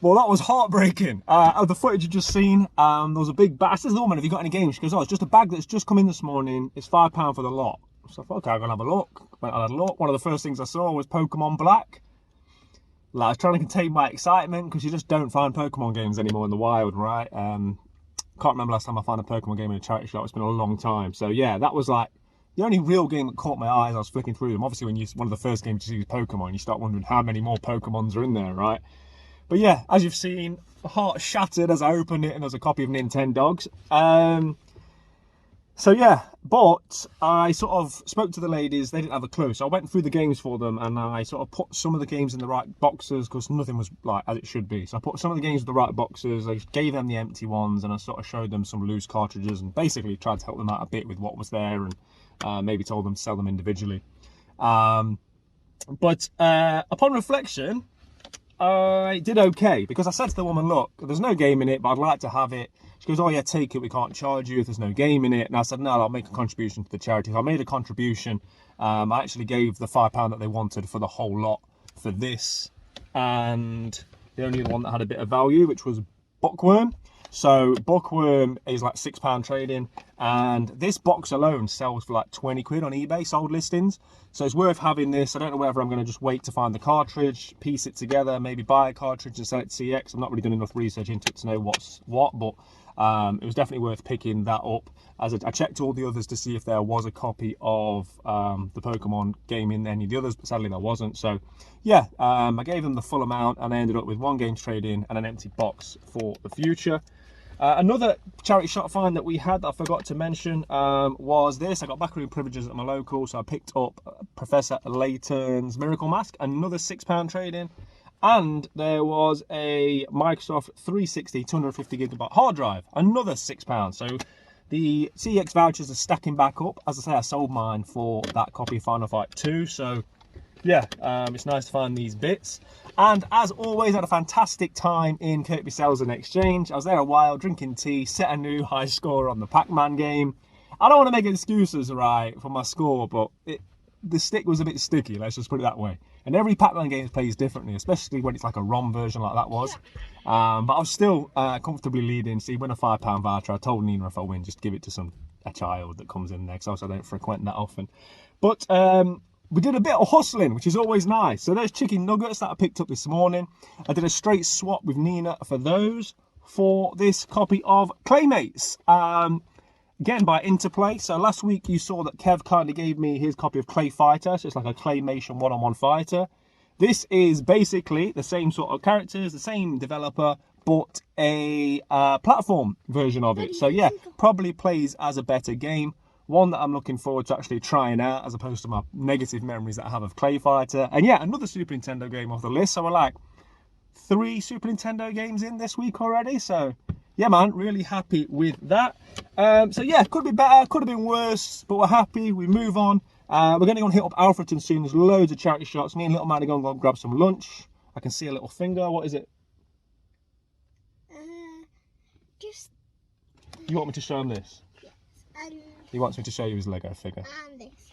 Speaker 1: Well, that was heartbreaking. Of the footage you just seen, there was a big bag. I said to the woman, have you got any games? She goes, oh, it's just a bag that's just come in this morning. It's £5 for the lot. So I thought, okay, I'm going to have a look. Went and had a look. One of the first things I saw was Pokemon Black. Like, I was trying to contain my excitement because you just don't find Pokemon games anymore in the wild, right? Can't remember last time I found a Pokemon game in a charity shop. It's been a long time. So yeah, that was like the only real game that caught my eye as I was flicking through them. Obviously, when one of the first games you see is Pokemon, you start wondering how many more Pokemons are in there, right? But yeah, as you've seen, my heart shattered as I opened it, and there's a copy of Nintendogs. So yeah, but I sort of spoke to the ladies. They didn't have a clue, so I went through the games for them, and I sort of put some of the games in the right boxes because nothing was like as it should be. So I put some of the games in the right boxes. I gave them the empty ones, and I sort of showed them some loose cartridges, and basically tried to help them out a bit with what was there, and maybe told them to sell them individually. But upon reflection, I did okay because I said to the woman, look, there's no game in it, but I'd like to have it. She goes, oh yeah, take it, we can't charge you if there's no game in it. And I said, no, I'll make a contribution to the charity. So I made a contribution. I actually gave the £5 that they wanted for the whole lot for this. And the only one that had a bit of value, which was Bookworm. So Bookworm is like £6 trading, and this box alone sells for like 20 quid on eBay, sold listings. So it's worth having this. I don't know whether I'm going to just wait to find the cartridge, piece it together, maybe buy a cartridge and sell it to CEX. I'm not really done enough research into it to know what's what, but it was definitely worth picking that up. As I checked all the others to see if there was a copy of the Pokemon game in any of the others, but sadly there wasn't. So yeah, I gave them the full amount, and I ended up with 1 game trade-in and an empty box for the future. Another charity shop find that we had that I forgot to mention was this. I got backroom privileges at my local, so I picked up Professor Layton's Miracle Mask, another £6 trade-in, and there was a Microsoft 360 250GB hard drive, another £6. So the CEX vouchers are stacking back up. As I say, I sold mine for that copy of Final Fight 2, so yeah, it's nice to find these bits. And as always, I had a fantastic time in Kirkby Sales and Exchange. I was there a while, drinking tea, set a new high score on the Pac-Man game. I don't want to make excuses, right, for my score, but the stick was a bit sticky, let's just put it that way. And every Pac-Man game plays differently, especially when it's like a ROM version like that was. But I was still comfortably leading. So you win a £5 voucher. I told Nina if I win, just give it to a child that comes in next. Also, I don't frequent that often. But we did a bit of hustling, which is always nice. So there's chicken nuggets that I picked up this morning. I did a straight swap with Nina for those for this copy of Claymates. Again, by Interplay. So last week you saw that Kev kindly gave me his copy of Clay Fighter. So it's like a Claymation one-on-one fighter. This is basically the same sort of characters, the same developer, but a platform version of it. So yeah, probably plays as a better game. One that I'm looking forward to actually trying out, as opposed to my negative memories that I have of Clay Fighter. And yeah, another Super Nintendo game off the list. So we're like 3 Super Nintendo games in this week already. So yeah, man, really happy with that. So yeah, could be better, could have been worse, but we're happy. We move on. We're going to go and hit up Alfreton soon. There's loads of charity shops. Me and little man are going to go and grab some lunch. I can see a little finger. What is it?
Speaker 3: Just.
Speaker 1: You want me to show him this?
Speaker 3: Yes.
Speaker 1: He wants me to show you his Lego figure.
Speaker 3: And this.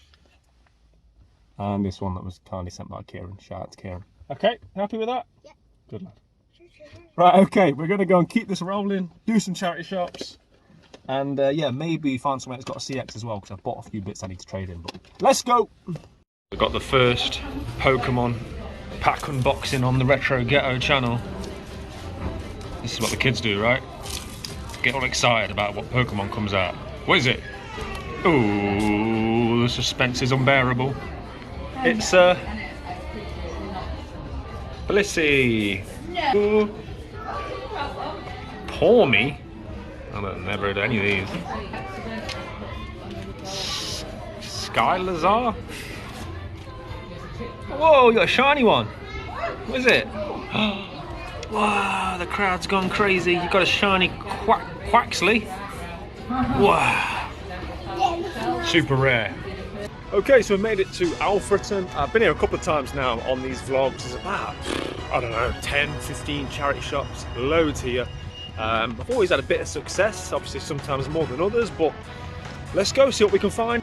Speaker 1: And this one that was kindly sent by Kieran. Shout out to Kieran. Okay, happy with that?
Speaker 3: Yeah.
Speaker 1: Good lad. Right, okay, we're going to go and keep this rolling, do some charity shops, and yeah, maybe find somewhere that's got a CX as well, because I've bought a few bits I need to trade in, but let's go! We've got the first Pokemon pack unboxing on the Retro Ghetto channel. This is what the kids do, right? Get all excited about what Pokemon comes out. What is it? Ooh, the suspense is unbearable. It's Blissey. No. Pawmi? I've never heard of any of these. Skylazar? Whoa, you got a shiny one. What is it? Wow, the crowd's gone crazy. You got a shiny Quaxley. Wow. Super rare. Okay, so we made it to Alfreton. I've been here a couple of times now on these vlogs. There's about, I don't know, 10, 15 charity shops, loads here. I've always had a bit of success, obviously sometimes more than others, but let's go see what we can find.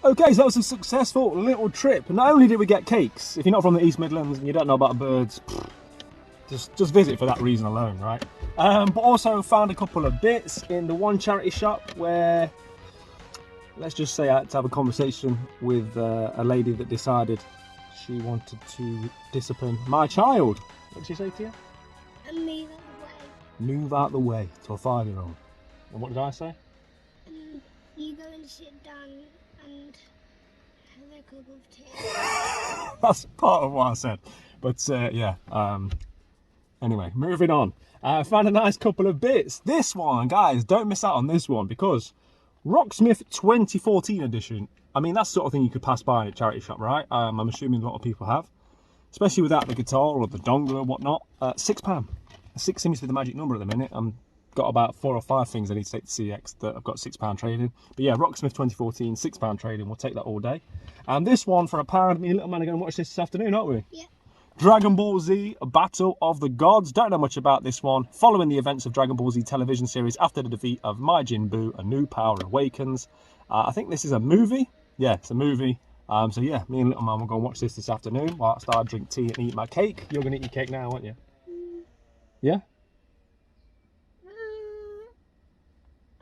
Speaker 1: Okay, so that was a successful little trip. Not only did we get cakes, if you're not from the East Midlands and you don't know about birds, just visit for that reason alone, right? But also found a couple of bits in the one charity shop where, let's just say, I had to have a conversation with a lady that decided she wanted to discipline my child. What did she say to you?
Speaker 3: And move out the way.
Speaker 1: Move out the way to a 5-year-old. And what did I say?
Speaker 3: You go and sit down and have a cup of tea.
Speaker 1: That's part of what I said. But yeah, anyway, moving on. I found a nice couple of bits. This one, guys, don't miss out on this one because Rocksmith 2014 edition. I mean, that's the sort of thing you could pass by in a charity shop, right? I'm assuming a lot of people have. Especially without the guitar or the dongle or whatnot. £6. 6 seems to be the magic number at the minute. Got about 4 or 5 things I need to take to CEX that I've got £6 trading. But yeah, Rocksmith 2014, £6 trading. We'll take that all day. And this one for £1. Me and little man are going to watch this afternoon, aren't we?
Speaker 3: Yeah.
Speaker 1: Dragon Ball Z Battle of the Gods. Don't know much about this one. Following the events of Dragon Ball Z television series after the defeat of Majin Buu, a new power awakens. I think this is a movie. Yeah, it's a movie. So yeah, me and little man will go and watch this afternoon whilst I drink tea and eat my cake. You're going to eat your cake now, aren't you? Yeah?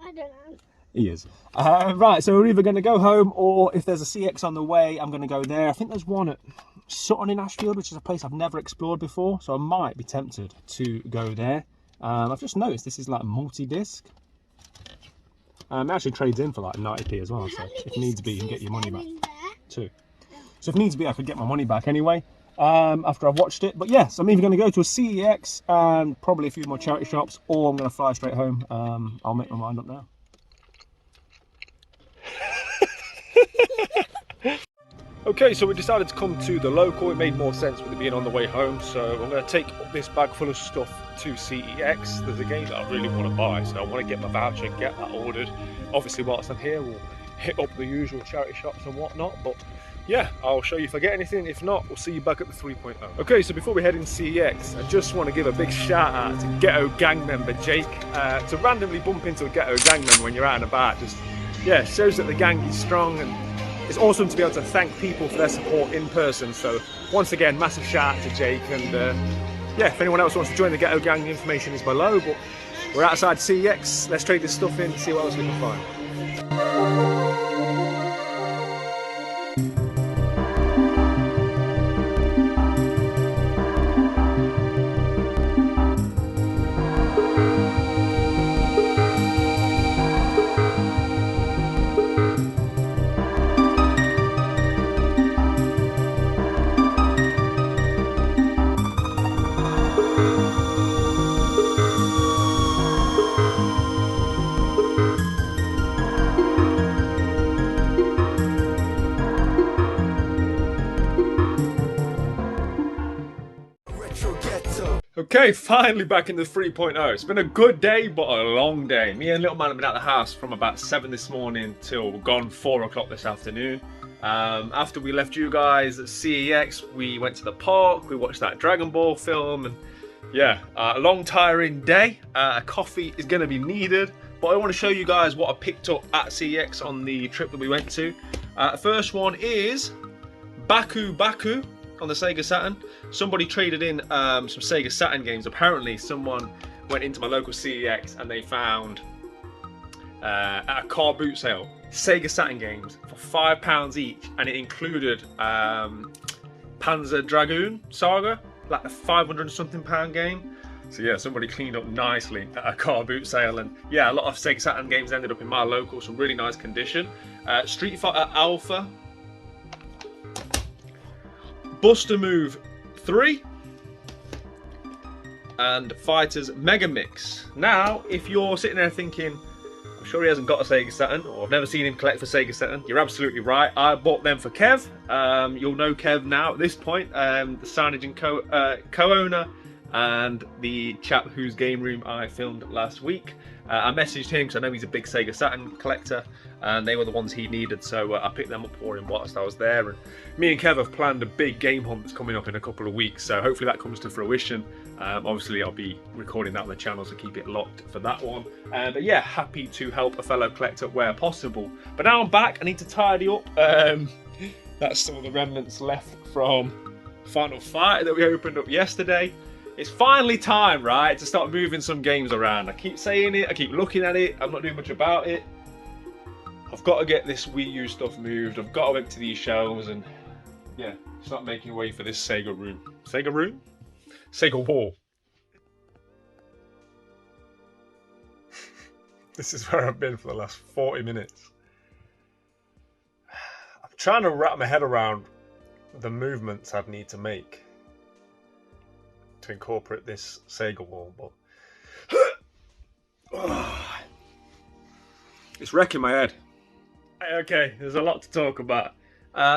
Speaker 3: I don't know.
Speaker 1: He is. Right, so we're either going to go home or if there's a CX on the way, I'm going to go there. I think there's one at Sutton in Ashfield, which is a place I've never explored before, so I might be tempted to go there. I've just noticed this is like multi-disc. It actually trades in for like 90p as well, so if needs be, you can get your money back. 2. So if needs be, I could get my money back anyway after I've watched it. But yes, yeah, so I'm either going to go to a CEX and probably a few more charity shops, or I'm going to fly straight home. I'll make my mind up now. Okay, so we decided to come to the local. It made more sense with it being on the way home, so I'm going to take this bag full of stuff to CEX. There's a game that I really want to buy, so I want to get my voucher and get that ordered. Obviously, whilst I'm here, we'll hit up the usual charity shops and whatnot, but yeah, I'll show you if I get anything. If not, we'll see you back at the 3.0. Okay, so before we head in CEX, I just want to give a big shout out to Ghetto gang member Jake. To randomly bump into a Ghetto gang member when you're out and about, just, yeah, shows that the gang is strong, and it's awesome to be able to thank people for their support in person. So once again, massive shout out to Jake, and yeah, if anyone else wants to join the Ghetto gang, the information is below. But we're outside CEX, let's trade this stuff in, see what else we can find. Okay, finally back in the 3.0. It's been a good day, but a long day. Me and little man have been out the house from about 7 this morning till gone 4 o'clock this afternoon. After we left you guys at CEX, we went to the park, we watched that Dragon Ball film, and yeah, a long tiring day. A coffee is going to be needed, but I want to show you guys what I picked up at CEX on the trip that we went to. First one is Baku Baku on the Sega Saturn. Somebody traded in some Sega Saturn games. Apparently someone went into my local CEX and they found at a car boot sale Sega Saturn games for £5 each, and it included Panzer Dragoon Saga, like a 500 something pound game. So yeah, somebody cleaned up nicely at a car boot sale, and yeah, a lot of Sega Saturn games ended up in my local, some really nice condition. Street Fighter Alpha, Buster Move 3, and Fighters Mega Mix. Now, if you're sitting there thinking, I'm sure he hasn't got a Sega Saturn, or I've never seen him collect for Sega Saturn, you're absolutely right. I bought them for Kev. You'll know Kev now at this point, the signage and co-owner and the chap whose game room I filmed last week. I messaged him because I know he's a big Sega Saturn collector, and they were the ones he needed, so I picked them up for him whilst I was there. And me and Kev have planned a big game hunt that's coming up in a couple of weeks, so hopefully that comes to fruition. Obviously I'll be recording that on the channel, so keep it locked for that one. But yeah, happy to help a fellow collector where possible. But now I'm back, I need to tidy up. That's some of the remnants left from Final Fight that we opened up yesterday. It's finally time, right, to start moving some games around. I keep saying it, I keep looking at it, I'm not doing much about it. I've got to get this Wii U stuff moved, I've got to empty these shelves and, yeah, start making way for this Sega room. Sega room? Sega wall. This is where I've been for the last 40 minutes. I'm trying to wrap my head around the movements I'd need to make to incorporate this Sega wall, but it's wrecking my head. Okay, there's a lot to talk about.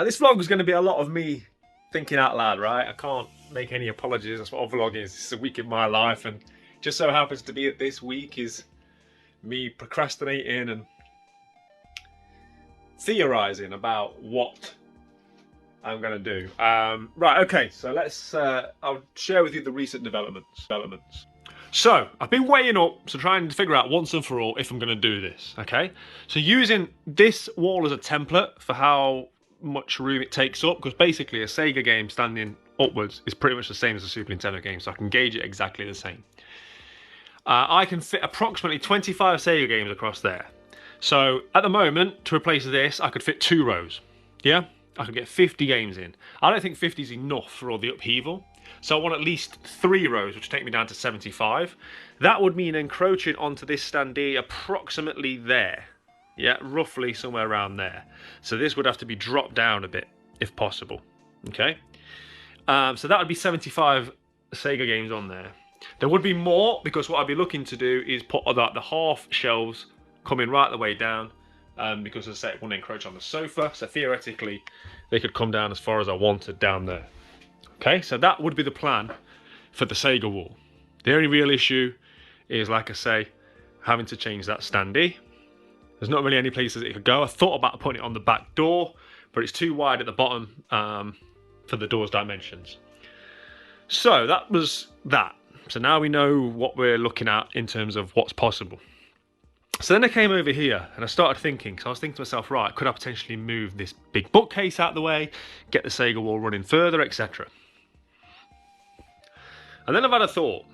Speaker 1: This vlog is going to be a lot of me thinking out loud, right? I can't make any apologies. That's what a vlog is. It's a week in my life, and just so happens to be that this week is me procrastinating and theorizing about what I'm going to do. Right, okay, so let's, I'll share with you the recent developments. So, I've been weighing up, so trying to figure out once and for all if I'm going to do this, okay? So using this wall as a template for how much room it takes up, because basically a Sega game standing upwards is pretty much the same as a Super Nintendo game, so I can gauge it exactly the same. I can fit approximately 25 Sega games across there. So, at the moment, to replace this, I could fit 2 rows, yeah? I could get 50 games in. I don't think 50 is enough for all the upheaval. So I want at least 3 rows, which take me down to 75. That would mean encroaching onto this standee approximately there. Yeah, roughly somewhere around there. So this would have to be dropped down a bit, if possible. Okay? So that would be 75 Sega games on there. There would be more, because what I'd be looking to do is put the half shelves coming right the way down. Because as I say, it wouldn't encroach on the sofa, so theoretically they could come down as far as I wanted down there. Okay, so that would be the plan for the Sega wall. The only real issue is, like I say, having to change that standee. There's not really any places it could go. I thought about putting it on the back door, but it's too wide at the bottom for the door's dimensions. So that was that. So now we know what we're looking at in terms of what's possible. So then I came over here and I started thinking, so I was thinking to myself, right, could I potentially move this big bookcase out of the way, get the Sega wall running further, etc. And then I've had a thought.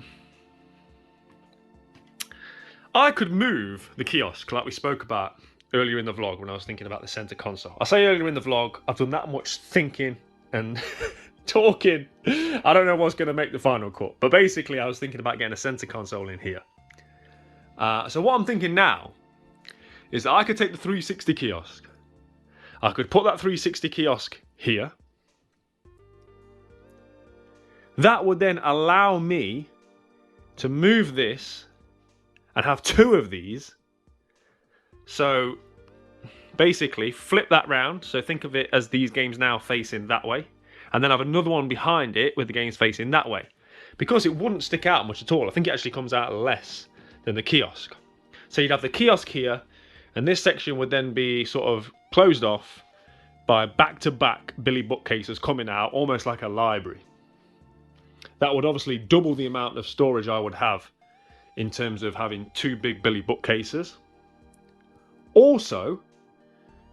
Speaker 1: I could move the kiosk like we spoke about earlier in the vlog when I was thinking about the center console. I say earlier in the vlog, I've done that much thinking and talking. I don't know what's going to make the final cut, but basically I was thinking about getting a center console in here. So what I'm thinking now is that I could take the 360 kiosk. I could put that 360 kiosk here. That would then allow me to move this and have 2 of these. So basically flip that round. So think of it as these games now facing that way. And then have another one behind it with the games facing that way. Because it wouldn't stick out much at all. I think it actually comes out less than the kiosk. So you'd have the kiosk here, and this section would then be sort of closed off by back-to-back Billy bookcases coming out, almost like a library. That would obviously double the amount of storage I would have in terms of having 2 big Billy bookcases. Also,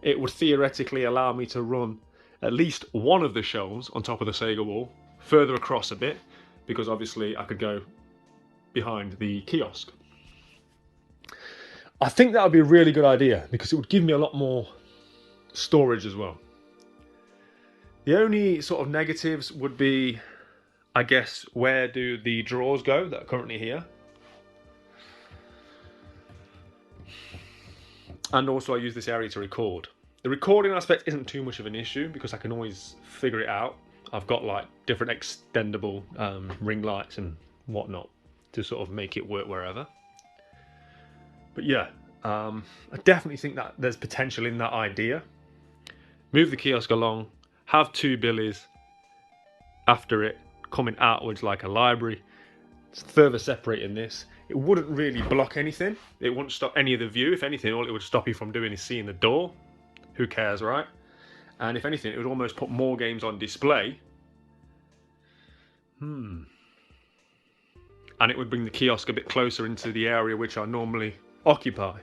Speaker 1: it would theoretically allow me to run at least one of the shelves on top of the Sega wall, further across a bit, because obviously I could go behind the kiosk. I think that would be a really good idea because it would give me a lot more storage as well. The only sort of negatives would be, I guess, where do the drawers go that are currently here? And also I use this area to record. The recording aspect isn't too much of an issue because I can always figure it out. I've got like different extendable ring lights and whatnot to sort of make it work wherever. But yeah, I definitely think that there's potential in that idea. Move the kiosk along, have 2 billies after it coming outwards like a library, further separating this. It wouldn't really block anything. It wouldn't stop any of the view. If anything, all it would stop you from doing is seeing the door. Who cares, right? And if anything, it would almost put more games on display. And it would bring the kiosk a bit closer into the area which I normally occupy.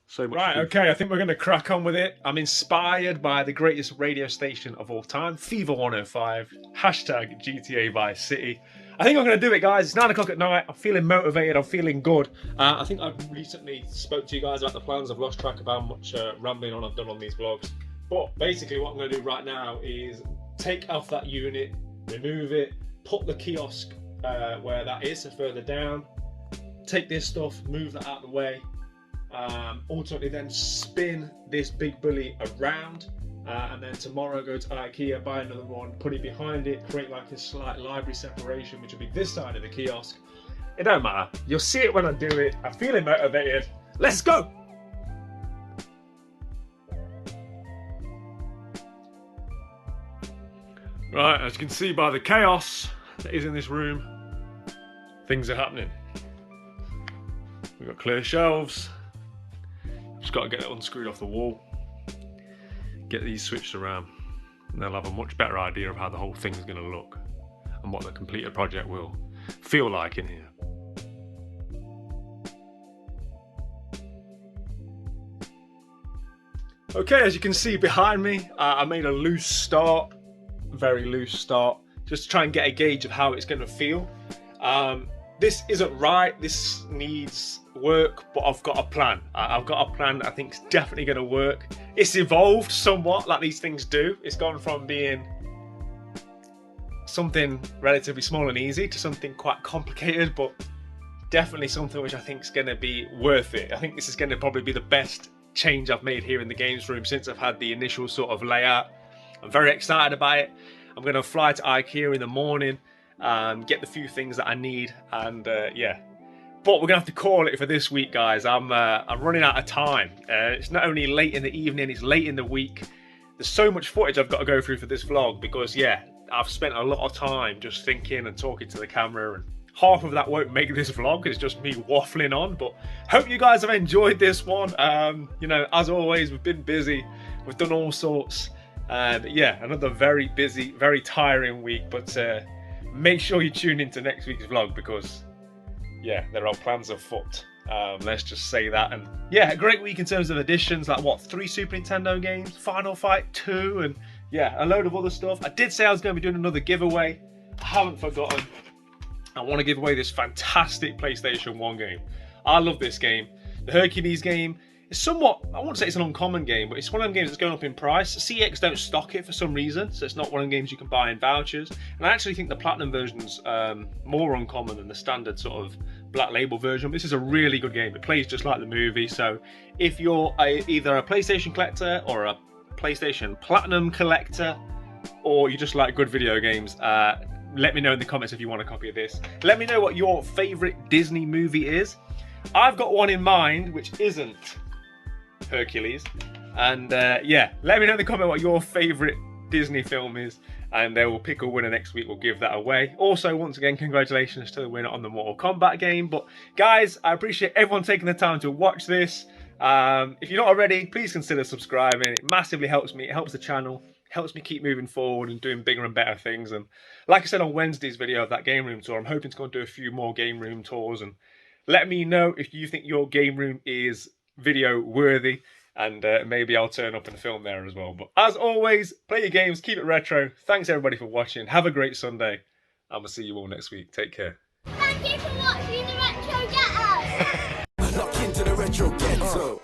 Speaker 1: So much right, okay, I think we're going to crack on with it. I'm inspired by the greatest radio station of all time, Fever 105, hashtag GTA Vice City. I think I'm going to do it, guys. It's 9 o'clock at night. I'm feeling motivated. I'm feeling good. I think I recently spoke to you guys about the plans. I've lost track of how much rambling on I've done on these vlogs. But basically what I'm going to do right now is take off that unit, remove it, put the kiosk where that is, so further down, take this stuff, move that out of the way, ultimately then spin this big bully around, and then tomorrow go to IKEA, buy another one, put it behind it, create like a slight library separation, which will be this side of the kiosk. It don't matter, you'll see it when I do it. I'm feeling motivated. Let's go! Right, as you can see by the chaos that is in this room, things are happening. We've got clear shelves. Just got to get it unscrewed off the wall, get these switched around, and they'll have a much better idea of how the whole thing's going to look and what the completed project will feel like in here. Okay, as you can see behind me, I made a loose start, very loose start, just to try and get a gauge of how it's going to feel. This isn't right, this needs work, but I've got a plan. I've got a plan that I think is definitely going to work. It's evolved somewhat, like these things do. It's gone from being something relatively small and easy to something quite complicated, but definitely something which I think is going to be worth it. I think this is going to probably be the best change I've made here in the games room since I've had the initial sort of layout. I'm very excited about it. I'm going to fly to IKEA in the morning, get the few things that I need, and yeah. But we're going to have to call it for this week, guys. I'm running out of time. It's not only late in the evening, it's late in the week. There's so much footage I've got to go through for this vlog because, yeah, I've spent a lot of time just thinking and talking to the camera, and half of that won't make this vlog. It's just me waffling on, but hope you guys have enjoyed this one. You know, as always, we've been busy. We've done all sorts. Yeah, another very busy, very tiring week, but make sure you tune into next week's vlog because, yeah, there are plans afoot. Let's just say that. And yeah, a great week in terms of additions, like what, 3 Super Nintendo games, Final Fight 2, and yeah, a load of other stuff. I did say I was going to be doing another giveaway. I haven't forgotten. I want to give away this fantastic PlayStation 1 game. I love this game. The Hercules game is somewhat, I won't say it's an uncommon game, but it's one of them games that's going up in price. CEX don't stock it for some reason, so it's not one of the games you can buy in vouchers. And I actually think the Platinum version's more uncommon than the standard sort of Black Label version. This is a really good game. It plays just like the movie, so if you're either a PlayStation collector or a PlayStation Platinum collector, or you just like good video games, let me know in the comments if you want a copy of this. Let me know what your favourite Disney movie is. I've got one in mind which isn't Hercules, and yeah, let me know in the comment what your favourite Disney film is, and we'll pick a winner next week. We'll give that away. Also, once again, congratulations to the winner on the Mortal Kombat game. But guys, I appreciate everyone taking the time to watch this. If you're not already, please consider subscribing. It massively helps me. It helps the channel, helps me keep moving forward and doing bigger and better things. And like I said on Wednesday's video of that game room tour, I'm hoping to go and do a few more game room tours, and let me know if you think your game room is video worthy, and maybe I'll turn up and film there as well. But as always, play your games, keep it retro. Thanks everybody for watching. Have a great Sunday, and we'll see you all next week. Take care.
Speaker 3: Thank you for watching the Retro Ghetto.
Speaker 2: Lock into the retro ghetto.